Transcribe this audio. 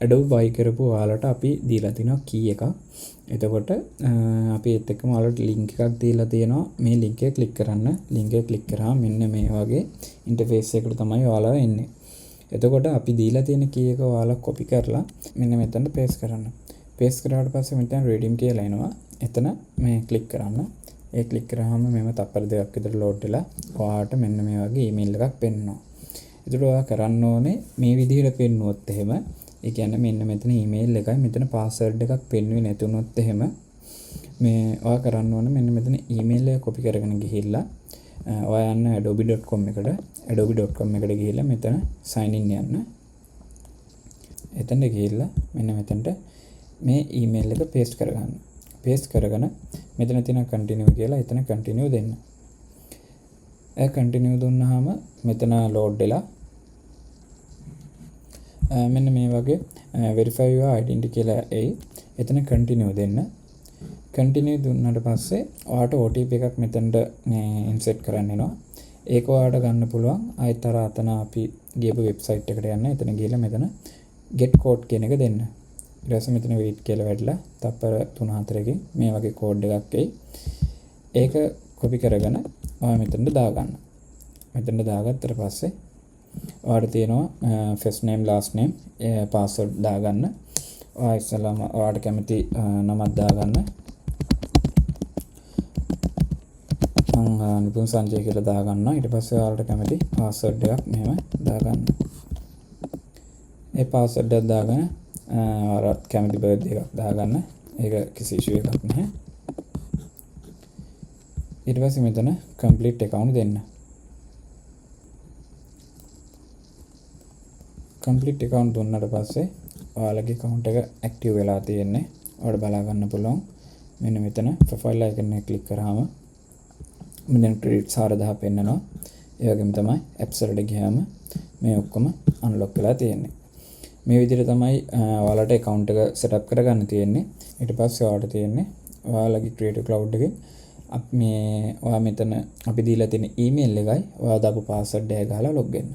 Adobe buy කරපු ඔයාලට අපි දීලා තිනවා key එකක්. එතකොට අපි ඒත් එක්කම ඔයාලට link එකක් දීලා තියෙනවා. මේ link එක click කරන්න. link එක click කරාම මෙන්න මේ වගේ interface එකකට තමයි ඔයාලා එන්නේ. එතකොට අපි දීලා තියෙන key එක ඔයාලා copy කරලා මෙන්න මෙතනට paste කරන්න. paste කරාට පස්සේ මෙතන redeem කියලා එනවා. එතන මේ click කරන්න. ඒ click කරාම මෙම තප්පර දෙකක් විතර load වෙලා ඔයාලට මෙන්න මේ වගේ email එකක් පෙන්නනවා. එතකොට ඔයා කරන්න ඕනේ මේ විදිහට පෙන්නුවොත් එහෙම ඒ කියන්නේ මෙන්න මෙතන email එකයි මෙතන password එකක් පෙන්වුවේ නැතුනොත් එහෙම මේ ඔයා කරන්න ඕනේ මෙන්න මෙතන email එක copy කරගෙන ගිහිල්ලා ඔයා යන්න adobe.com එකට adobe.com එකට ගිහිල්ලා මෙතන sign in යන්න. එතනට ගිහිල්ලා මෙන්න මෙතනට මේ email එක paste කරගන්න. paste කරගෙන මෙතන තියෙන continue කියලා එතන continue දෙන්න. ඒ continue දුන්නාම මෙතන load වෙලා මෙන්න මේ වගේ verify your identity කියලා එයි. එතන continue දෙන්න. continue දුන්නාට පස්සේ ඔයාට OTP එකක් මෙතනට insert කරන්න එනවා. ඒක ඔයාලට ගන්න පුළුවන් ආයෙත් අර අතන අපි ගියපු වෙබ්සයිට් එකට යන්න. එතන ගිහලා මෙතන get code කියන එක දෙන්න. ඊට පස්සේ මෙතන wait කියලා වැටලා තප්පර 3-4කින් මේ වගේ code එකක් එයි. ඒක copy කරගෙන ඔයා මෙතනට දාගන්න. මෙතනට දාගත්තට පස්සේ ඔයාලට තියෙනවා first name last name password දාගන්න. ඔයා ඉස්සෙල්ලාම ඔයාලට කැමති නමක් දාගන්න. නිපුන් සංජය කියලා දාගන්න. ඊට පස්සේ ඔයාලට කැමති password එකක් මෙහෙම දාගන්න. ඒ password එක දාගෙන ඔයාලට කැමති birthday එකක් දාගන්න. ඒක කිසි issue එකක් නැහැ. ඊට පස්සේ මෙතන complete account දෙන්න. complete account දුන්නාට පස්සේ ඔයාලගේ account එක active වෙලා තියෙන්නේ. ඔයාලට බලා ගන්න පුළුවන්. මෙන්න මෙතන profile icon එක click කරාම මෙතන credit 4000 පෙන්නනවා. ඒ වගේම තමයි apps වලට ගියාම මේ ඔක්කොම unlock වෙලා තියෙන්නේ. මේ විදිහට තමයි ඔයාලට account එක setup කරගන්න තියෙන්නේ. ඊට පස්සේ ඔයාලට තියෙන්නේ ඔයාලගේ Creative Cloud එකේ ඔයා මෙතන අපි දීලා තියෙන email එකයි ඔයා දාපු password එක ගහලා log වෙන්න.